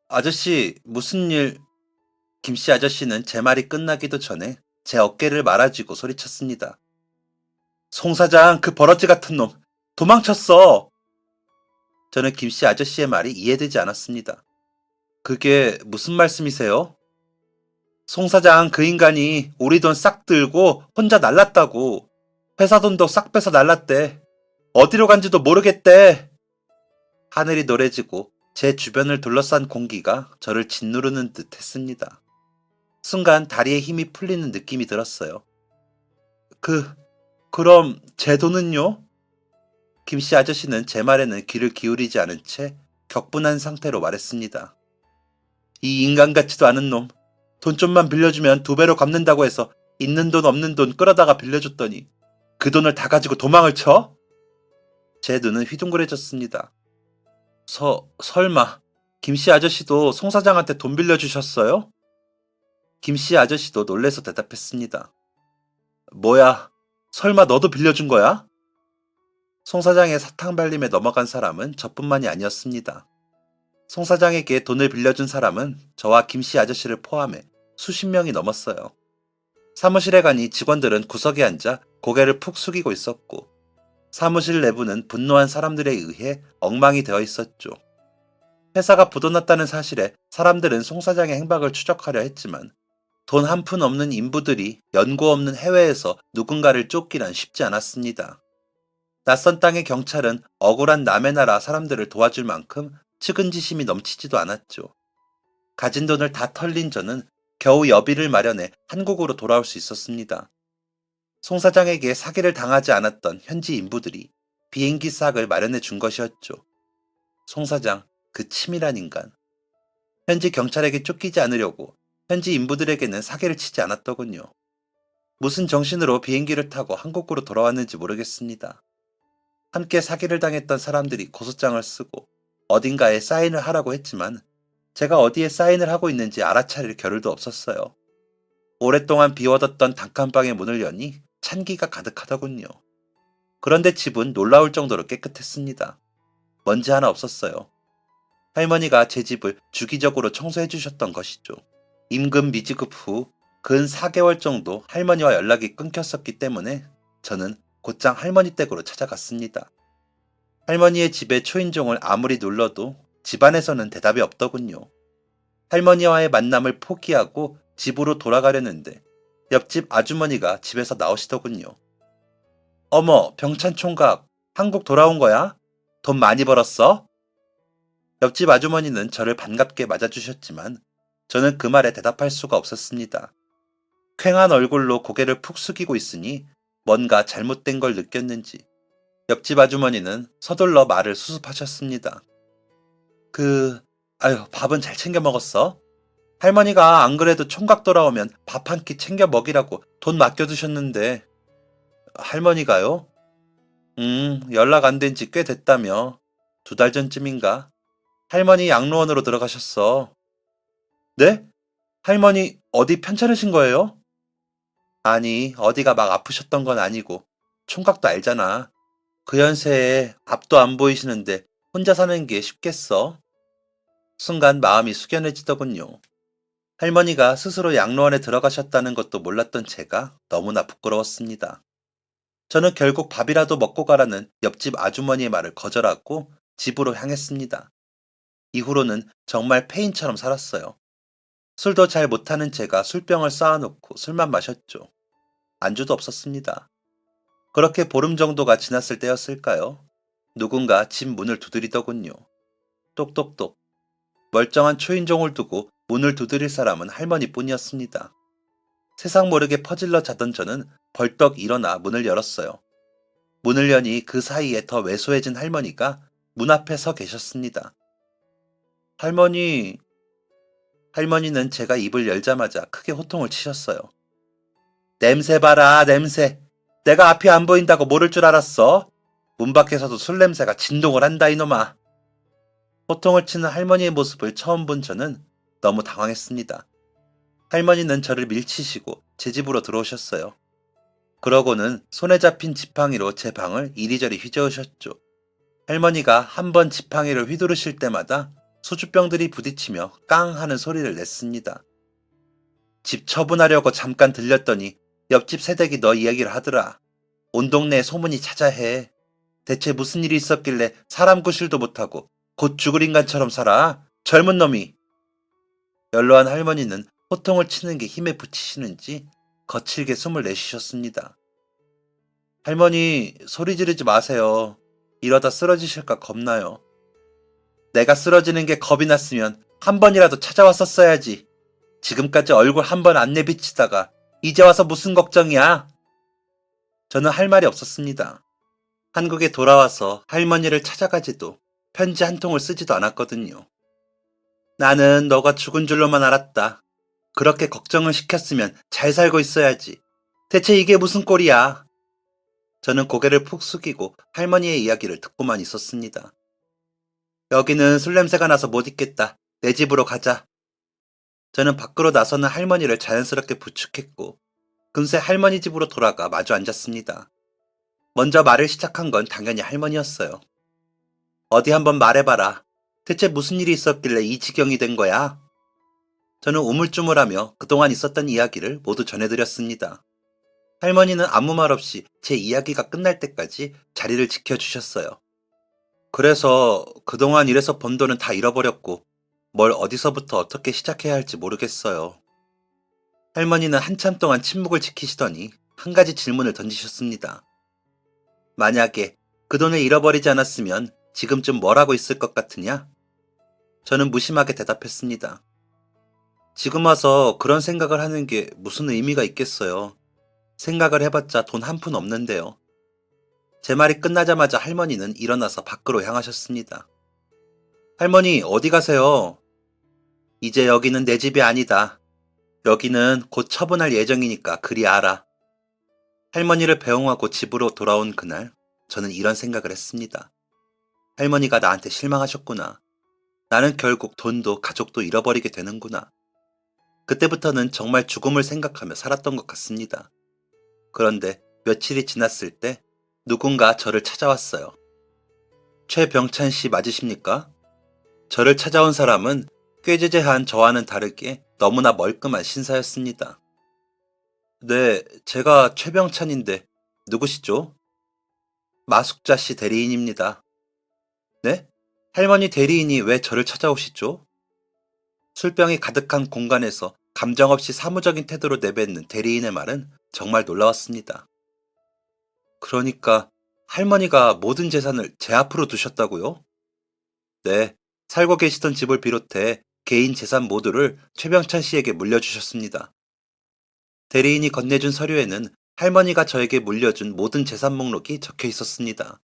아저씨, 무슨 일? 김씨 아저씨는 제 말이 끝나기도 전에 제 어깨를 말아쥐고 소리쳤습니다. 송 사장, 그 버러지 같은 놈, 도망쳤어! 저는 김씨 아저씨의 말이 이해되지 않았습니다. 그게 무슨 말씀이세요? 송 사장, 그 인간이 우리 돈 싹 들고 혼자 날랐다고. 회사 돈도 싹 빼서 날랐대. 어디로 간지도 모르겠대. 하늘이 노래지고 제 주변을 둘러싼 공기가 저를 짓누르는 듯 했습니다. 순간 다리에 힘이 풀리는 느낌이 들었어요. 그럼 제 돈은요? 김씨 아저씨는 제 말에는 귀를 기울이지 않은 채 격분한 상태로 말했습니다. 이 인간 같지도 않은 놈, 돈 좀만 빌려주면 2배로 갚는다고 해서 있는 돈 없는 돈 끌어다가 빌려줬더니 그 돈을 다 가지고 도망을 쳐? 제 눈은 휘둥그레졌습니다. 설마 김씨 아저씨도 송 사장한테 돈 빌려주셨어요? 김씨 아저씨도 놀래서 대답했습니다. 뭐야, 설마 너도 빌려준 거야? 송 사장의 사탕 발림에 넘어간 사람은 저뿐만이 아니었습니다. 송 사장에게 돈을 빌려준 사람은 저와 김씨 아저씨를 포함해 수십 명이 넘었어요. 사무실에 가니 직원들은 구석에 앉아 고개를 푹 숙이고 있었고, 사무실 내부는 분노한 사람들에 의해 엉망이 되어 있었죠. 회사가 부도났다는 사실에 사람들은 송 사장의 행방을 추적하려 했지만, 돈 한 푼 없는 인부들이 연고 없는 해외에서 누군가를 쫓기란 쉽지 않았습니다. 낯선 땅의 경찰은 억울한 남의 나라 사람들을 도와줄 만큼 측은지심이 넘치지도 않았죠. 가진 돈을 다 털린 저는 겨우 여비를 마련해 한국으로 돌아올 수 있었습니다. 송 사장에게 사기를 당하지 않았던 현지 인부들이 비행기 싹을 마련해 준 것이었죠. 송 사장, 그 치밀한 인간. 현지 경찰에게 쫓기지 않으려고 현지 인부들에게는 사기를 치지 않았더군요. 무슨 정신으로 비행기를 타고 한국으로 돌아왔는지 모르겠습니다. 함께 사기를 당했던 사람들이 고소장을 쓰고 어딘가에 사인을 하라고 했지만 제가 어디에 사인을 하고 있는지 알아차릴 겨를도 없었어요. 오랫동안 비워뒀던 단칸방의 문을 여니 찬기가 가득하더군요. 그런데 집은 놀라울 정도로 깨끗했습니다. 먼지 하나 없었어요. 할머니가 제 집을 주기적으로 청소해 주셨던 것이죠. 임금 미지급 후 근 4개월 정도 할머니와 연락이 끊겼었기 때문에 저는 곧장 할머니 댁으로 찾아갔습니다. 할머니의 집에 초인종을 아무리 눌러도 집안에서는 대답이 없더군요. 할머니와의 만남을 포기하고 집으로 돌아가려는데 옆집 아주머니가 집에서 나오시더군요. 어머, 병찬 총각, 한국 돌아온 거야? 돈 많이 벌었어? 옆집 아주머니는 저를 반갑게 맞아주셨지만 저는 그 말에 대답할 수가 없었습니다. 퀭한 얼굴로 고개를 푹 숙이고 있으니 뭔가 잘못된 걸 느꼈는지 옆집 아주머니는 서둘러 말을 수습하셨습니다. 밥은 잘 챙겨 먹었어? 할머니가 안 그래도 총각 돌아오면 밥 한 끼 챙겨 먹이라고 돈 맡겨두셨는데. 할머니가요? 연락 안 된 지 꽤 됐다며. 2달 전쯤인가? 할머니 양로원으로 들어가셨어. 네? 할머니 어디 편찮으신 거예요? 아니, 어디가 막 아프셨던 건 아니고 총각도 알잖아. 그 연세에 앞도 안 보이시는데 혼자 사는 게 쉽겠어? 순간 마음이 숙연해지더군요. 할머니가 스스로 양로원에 들어가셨다는 것도 몰랐던 제가 너무나 부끄러웠습니다. 저는 결국 밥이라도 먹고 가라는 옆집 아주머니의 말을 거절하고 집으로 향했습니다. 이후로는 정말 폐인처럼 살았어요. 술도 잘 못하는 제가 술병을 쌓아놓고 술만 마셨죠. 안주도 없었습니다. 그렇게 보름 정도가 지났을 때였을까요? 누군가 집 문을 두드리더군요. 똑똑똑. 멀쩡한 초인종을 두고 문을 두드릴 사람은 할머니뿐이었습니다. 세상 모르게 퍼질러 자던 저는 벌떡 일어나 문을 열었어요. 문을 여니 그 사이에 더 왜소해진 할머니가 문 앞에 서 계셨습니다. 할머니는 제가 입을 열자마자 크게 호통을 치셨어요. 냄새 봐라, 냄새. 내가 앞이 안 보인다고 모를 줄 알았어? 문 밖에서도 술 냄새가 진동을 한다, 이놈아. 호통을 치는 할머니의 모습을 처음 본 저는 너무 당황했습니다. 할머니는 저를 밀치시고 제 집으로 들어오셨어요. 그러고는 손에 잡힌 지팡이로 제 방을 이리저리 휘저으셨죠. 할머니가 한 번 지팡이를 휘두르실 때마다 소주병들이 부딪히며 깡 하는 소리를 냈습니다. 집 처분하려고 잠깐 들렸더니 옆집 새댁이 너 이야기를 하더라. 온 동네에 소문이 자자해. 대체 무슨 일이 있었길래 사람 구실도 못하고 곧 죽을 인간처럼 살아? 젊은 놈이. 연로한 할머니는 호통을 치는 게 힘에 부치시는지 거칠게 숨을 내쉬셨습니다. 할머니, 소리 지르지 마세요. 이러다 쓰러지실까 겁나요. 내가 쓰러지는 게 겁이 났으면 한 번이라도 찾아왔었어야지. 지금까지 얼굴 한 번 안 내비치다가 이제 와서 무슨 걱정이야? 저는 할 말이 없었습니다. 한국에 돌아와서 할머니를 찾아가지도 편지 한 통을 쓰지도 않았거든요. 나는 너가 죽은 줄로만 알았다. 그렇게 걱정을 시켰으면 잘 살고 있어야지. 대체 이게 무슨 꼴이야? 저는 고개를 푹 숙이고 할머니의 이야기를 듣고만 있었습니다. 여기는 술 냄새가 나서 못 있겠다. 내 집으로 가자. 저는 밖으로 나서는 할머니를 자연스럽게 부축했고 금세 할머니 집으로 돌아가 마주 앉았습니다. 먼저 말을 시작한 건 당연히 할머니였어요. 어디 한번 말해봐라. 대체 무슨 일이 있었길래 이 지경이 된 거야? 저는 우물쭈물하며 그동안 있었던 이야기를 모두 전해드렸습니다. 할머니는 아무 말 없이 제 이야기가 끝날 때까지 자리를 지켜주셨어요. 그래서 그동안 일해서 번 돈은 다 잃어버렸고 뭘 어디서부터 어떻게 시작해야 할지 모르겠어요. 할머니는 한참 동안 침묵을 지키시더니 한 가지 질문을 던지셨습니다. 만약에 그 돈을 잃어버리지 않았으면 지금쯤 뭘 하고 있을 것 같으냐? 저는 무심하게 대답했습니다. 지금 와서 그런 생각을 하는 게 무슨 의미가 있겠어요. 생각을 해봤자 돈 한 푼 없는데요. 제 말이 끝나자마자 할머니는 일어나서 밖으로 향하셨습니다. 할머니, 어디 가세요? 이제 여기는 내 집이 아니다. 여기는 곧 처분할 예정이니까 그리 알아. 할머니를 배웅하고 집으로 돌아온 그날, 저는 이런 생각을 했습니다. 할머니가 나한테 실망하셨구나. 나는 결국 돈도 가족도 잃어버리게 되는구나. 그때부터는 정말 죽음을 생각하며 살았던 것 같습니다. 그런데 며칠이 지났을 때 누군가 저를 찾아왔어요. 최병찬 씨 맞으십니까? 저를 찾아온 사람은 꾀죄죄한 저와는 다르게 너무나 멀끔한 신사였습니다. 네, 제가 최병찬인데 누구시죠? 마숙자 씨 대리인입니다. 네? 할머니 대리인이 왜 저를 찾아오시죠? 술병이 가득한 공간에서 감정 없이 사무적인 태도로 내뱉는 대리인의 말은 정말 놀라웠습니다. 그러니까 할머니가 모든 재산을 제 앞으로 두셨다고요? 네, 살고 계시던 집을 비롯해 개인 재산 모두를 최병찬 씨에게 물려주셨습니다. 대리인이 건네준 서류에는 할머니가 저에게 물려준 모든 재산 목록이 적혀 있었습니다.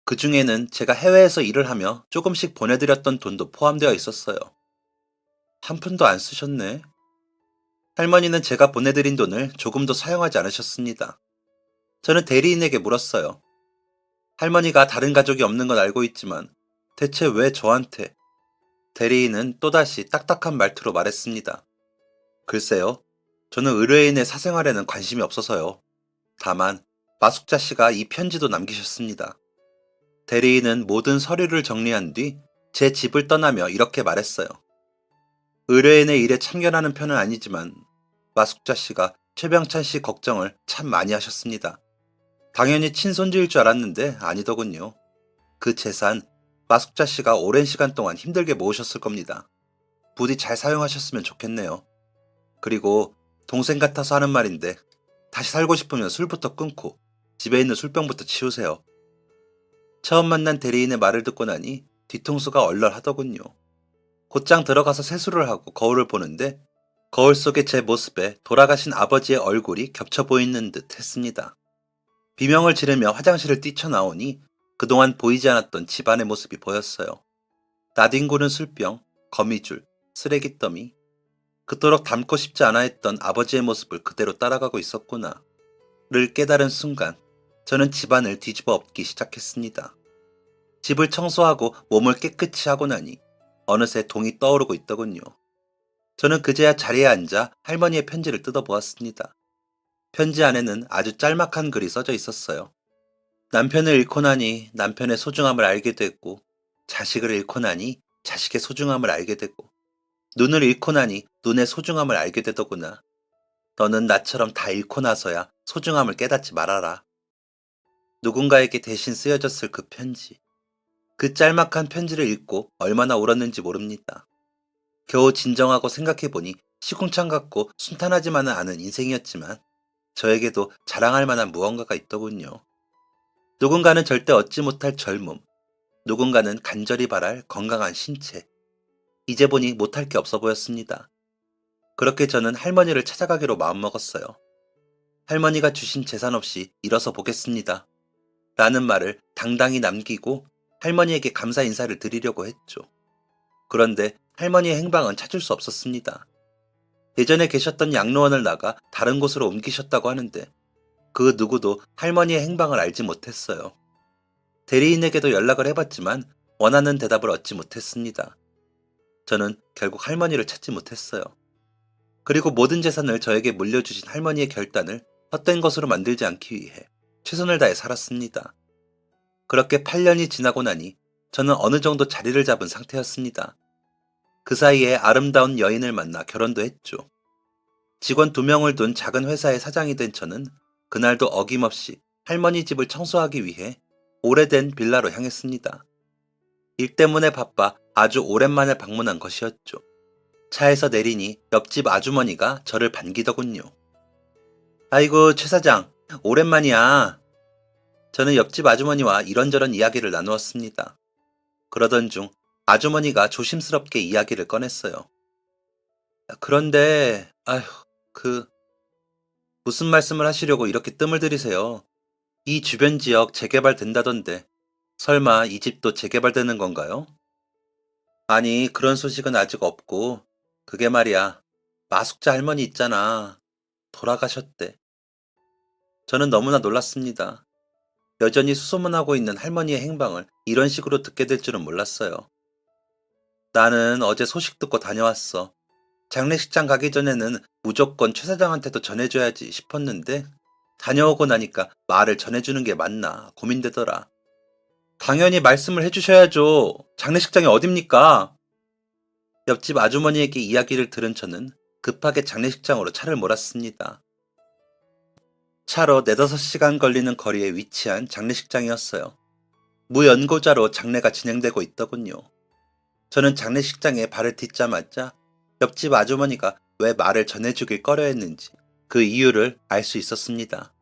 그 중에는 제가 해외에서 일을 하며 조금씩 보내드렸던 돈도 포함되어 있었어요. 한 푼도 안 쓰셨네. 할머니는 제가 보내드린 돈을 조금도 사용하지 않으셨습니다. 저는 대리인에게 물었어요. 할머니가 다른 가족이 없는 건 알고 있지만 대체 왜 저한테? 대리인은 또다시 딱딱한 말투로 말했습니다. 글쎄요. 저는 의뢰인의 사생활에는 관심이 없어서요. 다만 마숙자 씨가 이 편지도 남기셨습니다. 대리인은 모든 서류를 정리한 뒤 제 집을 떠나며 이렇게 말했어요. 의뢰인의 일에 참견하는 편은 아니지만 마숙자 씨가 최병찬 씨 걱정을 참 많이 하셨습니다. 당연히 친손주일 줄 알았는데 아니더군요. 그 재산 마숙자 씨가 오랜 시간 동안 힘들게 모으셨을 겁니다. 부디 잘 사용하셨으면 좋겠네요. 그리고 동생 같아서 하는 말인데 다시 살고 싶으면 술부터 끊고 집에 있는 술병부터 치우세요. 처음 만난 대리인의 말을 듣고 나니 뒤통수가 얼얼하더군요. 곧장 들어가서 세수를 하고 거울을 보는데 거울 속의 제 모습에 돌아가신 아버지의 얼굴이 겹쳐 보이는 듯 했습니다. 비명을 지르며 화장실을 뛰쳐나오니 그동안 보이지 않았던 집안의 모습이 보였어요. 나뒹구는 술병, 거미줄, 쓰레기 더미. 그토록 닮고 싶지 않아 했던 아버지의 모습을 그대로 따라가고 있었구나. 를 깨달은 순간 저는 집안을 뒤집어 엎기 시작했습니다. 집을 청소하고 몸을 깨끗이 하고 나니 어느새 동이 떠오르고 있더군요. 저는 그제야 자리에 앉아 할머니의 편지를 뜯어보았습니다. 편지 안에는 아주 짤막한 글이 써져 있었어요. 남편을 잃고 나니 남편의 소중함을 알게 되고, 자식을 잃고 나니 자식의 소중함을 알게 되고, 눈을 잃고 나니 눈의 소중함을 알게 되더구나. 너는 나처럼 다 잃고 나서야 소중함을 깨닫지 말아라. 누군가에게 대신 쓰여졌을 그 편지. 그 짤막한 편지를 읽고 얼마나 울었는지 모릅니다. 겨우 진정하고 생각해보니 시궁창 같고 순탄하지만은 않은 인생이었지만 저에게도 자랑할 만한 무언가가 있더군요. 누군가는 절대 얻지 못할 젊음, 누군가는 간절히 바랄 건강한 신체. 이제 보니 못할 게 없어 보였습니다. 그렇게 저는 할머니를 찾아가기로 마음먹었어요. 할머니가 주신 재산 없이 일어서 보겠습니다. 라는 말을 당당히 남기고 할머니에게 감사 인사를 드리려고 했죠. 그런데 할머니의 행방은 찾을 수 없었습니다. 예전에 계셨던 양로원을 나가 다른 곳으로 옮기셨다고 하는데 그 누구도 할머니의 행방을 알지 못했어요. 대리인에게도 연락을 해봤지만 원하는 대답을 얻지 못했습니다. 저는 결국 할머니를 찾지 못했어요. 그리고 모든 재산을 저에게 물려주신 할머니의 결단을 헛된 것으로 만들지 않기 위해 최선을 다해 살았습니다. 그렇게 8년이 지나고 나니 저는 어느 정도 자리를 잡은 상태였습니다. 그 사이에 아름다운 여인을 만나 결혼도 했죠. 직원 2명을 둔 작은 회사의 사장이 된 저는 그날도 어김없이 할머니 집을 청소하기 위해 오래된 빌라로 향했습니다. 일 때문에 바빠 아주 오랜만에 방문한 것이었죠. 차에서 내리니 옆집 아주머니가 저를 반기더군요. 아이고, 최 사장, 오랜만이야. 저는 옆집 아주머니와 이런저런 이야기를 나누었습니다. 그러던 중 아주머니가 조심스럽게 이야기를 꺼냈어요. 그런데, 무슨 말씀을 하시려고 이렇게 뜸을 들이세요? 이 주변 지역 재개발된다던데, 설마 이 집도 재개발되는 건가요? 아니, 그런 소식은 아직 없고, 그게 말이야, 마숙자 할머니 있잖아. 돌아가셨대. 저는 너무나 놀랐습니다. 여전히 수소문하고 있는 할머니의 행방을 이런 식으로 듣게 될 줄은 몰랐어요. 나는 어제 소식 듣고 다녀왔어. 장례식장 가기 전에는 무조건 최 사장한테도 전해줘야지 싶었는데, 다녀오고 나니까 말을 전해주는 게 맞나 고민되더라. 당연히 말씀을 해주셔야죠. 장례식장이 어딥니까? 옆집 아주머니에게 이야기를 들은 저는 급하게 장례식장으로 차를 몰았습니다. 차로 4~5시간 걸리는 거리에 위치한 장례식장이었어요. 무연고자로 장례가 진행되고 있더군요. 저는 장례식장에 발을 딛자마자 옆집 아주머니가 왜 말을 전해주길 꺼려했는지 그 이유를 알 수 있었습니다.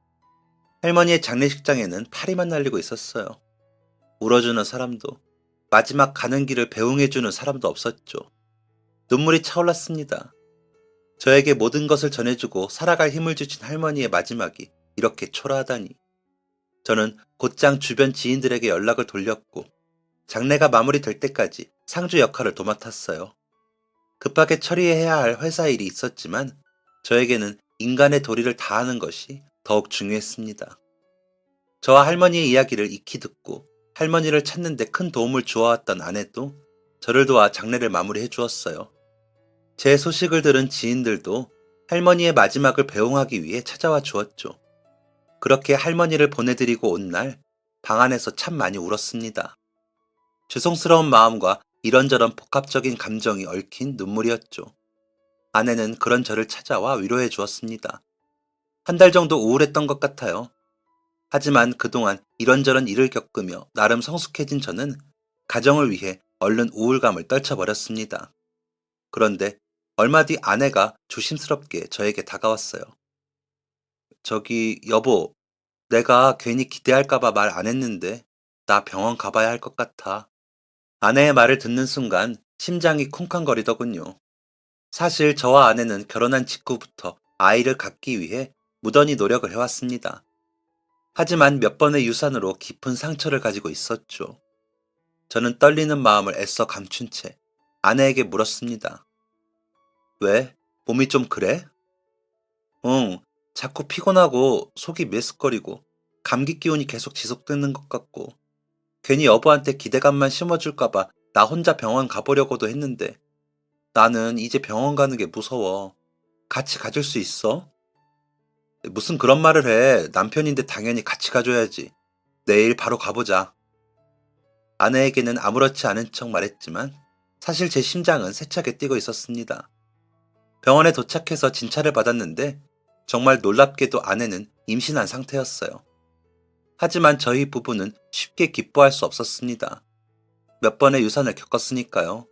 할머니의 장례식장에는 파리만 날리고 있었어요. 울어주는 사람도, 마지막 가는 길을 배웅해주는 사람도 없었죠. 눈물이 차올랐습니다. 저에게 모든 것을 전해주고 살아갈 힘을 주신 할머니의 마지막이 이렇게 초라하다니. 저는 곧장 주변 지인들에게 연락을 돌렸고 장례가 마무리될 때까지 상주 역할을 도맡았어요. 급하게 처리해야 할 회사 일이 있었지만 저에게는 인간의 도리를 다하는 것이 더욱 중요했습니다. 저와 할머니의 이야기를 익히 듣고 할머니를 찾는 데 큰 도움을 주어왔던 아내도 저를 도와 장례를 마무리해 주었어요. 제 소식을 들은 지인들도 할머니의 마지막을 배웅하기 위해 찾아와 주었죠. 그렇게 할머니를 보내드리고 온 날 방 안에서 참 많이 울었습니다. 죄송스러운 마음과 이런저런 복합적인 감정이 얽힌 눈물이었죠. 아내는 그런 저를 찾아와 위로해 주었습니다. 1달 정도 우울했던 것 같아요. 하지만 그동안 이런저런 일을 겪으며 나름 성숙해진 저는 가정을 위해 얼른 우울감을 떨쳐버렸습니다. 그런데 얼마 뒤 아내가 조심스럽게 저에게 다가왔어요. 저기, 여보, 내가 괜히 기대할까봐 말 안 했는데 나 병원 가봐야 할 것 같아. 아내의 말을 듣는 순간 심장이 쿵쾅거리더군요. 사실 저와 아내는 결혼한 직후부터 아이를 갖기 위해 무던히 노력을 해왔습니다. 하지만 몇 번의 유산으로 깊은 상처를 가지고 있었죠. 저는 떨리는 마음을 애써 감춘 채 아내에게 물었습니다. 왜? 몸이 좀 그래? 응, 자꾸 피곤하고 속이 메스꺼리고 감기 기운이 계속 지속되는 것 같고 괜히 여보한테 기대감만 심어줄까봐 나 혼자 병원 가보려고도 했는데 나는 이제 병원 가는 게 무서워. 같이 가줄 수 있어? 무슨 그런 말을 해. 남편인데 당연히 같이 가줘야지. 내일 바로 가보자. 아내에게는 아무렇지 않은 척 말했지만 사실 제 심장은 세차게 뛰고 있었습니다. 병원에 도착해서 진찰을 받았는데 정말 놀랍게도 아내는 임신한 상태였어요. 하지만 저희 부부는 쉽게 기뻐할 수 없었습니다. 몇 번의 유산을 겪었으니까요.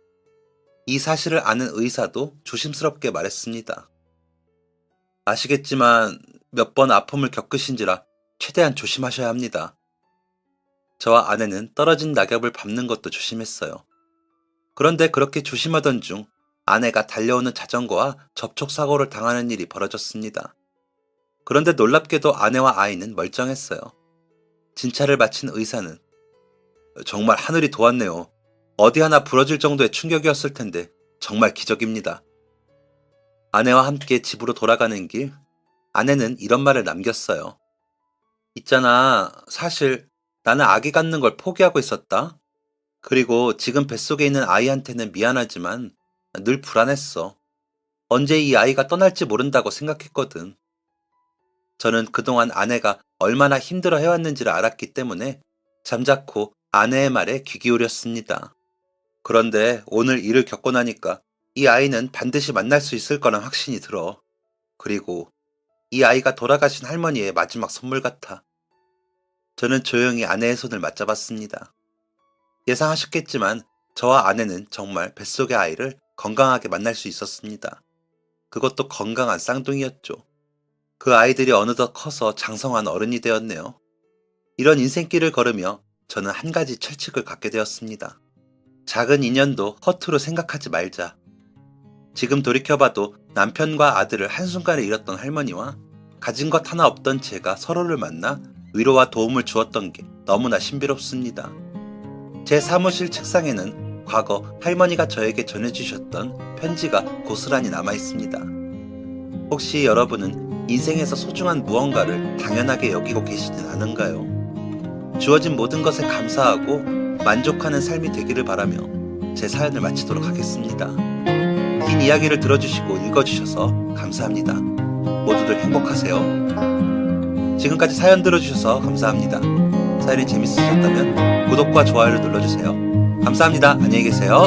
이 사실을 아는 의사도 조심스럽게 말했습니다. 아시겠지만 몇 번 아픔을 겪으신지라 최대한 조심하셔야 합니다. 저와 아내는 떨어진 낙엽을 밟는 것도 조심했어요. 그런데 그렇게 조심하던 중 아내가 달려오는 자전거와 접촉사고를 당하는 일이 벌어졌습니다. 그런데 놀랍게도 아내와 아이는 멀쩡했어요. 진찰을 마친 의사는 정말 하늘이 도왔네요. 어디 하나 부러질 정도의 충격이었을 텐데 정말 기적입니다. 아내와 함께 집으로 돌아가는 길, 아내는 이런 말을 남겼어요. 있잖아, 사실 나는 아기 갖는 걸 포기하고 있었다. 그리고 지금 뱃속에 있는 아이한테는 미안하지만 늘 불안했어. 언제 이 아이가 떠날지 모른다고 생각했거든. 저는 그동안 아내가 얼마나 힘들어 해왔는지를 알았기 때문에 잠자코 아내의 말에 귀 기울였습니다. 그런데 오늘 일을 겪고 나니까 이 아이는 반드시 만날 수 있을 거란 확신이 들어. 그리고 이 아이가 돌아가신 할머니의 마지막 선물 같아. 저는 조용히 아내의 손을 맞잡았습니다. 예상하셨겠지만 저와 아내는 정말 뱃속의 아이를 건강하게 만날 수 있었습니다. 그것도 건강한 쌍둥이였죠. 그 아이들이 어느덧 커서 장성한 어른이 되었네요. 이런 인생길을 걸으며 저는 한 가지 철칙을 갖게 되었습니다. 작은 인연도 허투루 생각하지 말자. 지금 돌이켜봐도 남편과 아들을 한순간에 잃었던 할머니와 가진 것 하나 없던 제가 서로를 만나 위로와 도움을 주었던 게 너무나 신비롭습니다. 제 사무실 책상에는 과거 할머니가 저에게 전해주셨던 편지가 고스란히 남아있습니다. 혹시 여러분은 인생에서 소중한 무언가를 당연하게 여기고 계시진 않은가요? 주어진 모든 것에 감사하고 만족하는 삶이 되기를 바라며 제 사연을 마치도록 하겠습니다. 긴 이야기를 들어주시고 읽어주셔서 감사합니다. 모두들 행복하세요. 지금까지 사연 들어주셔서 감사합니다. 사연이 재밌으셨다면 구독과 좋아요를 눌러주세요. 감사합니다. 안녕히 계세요.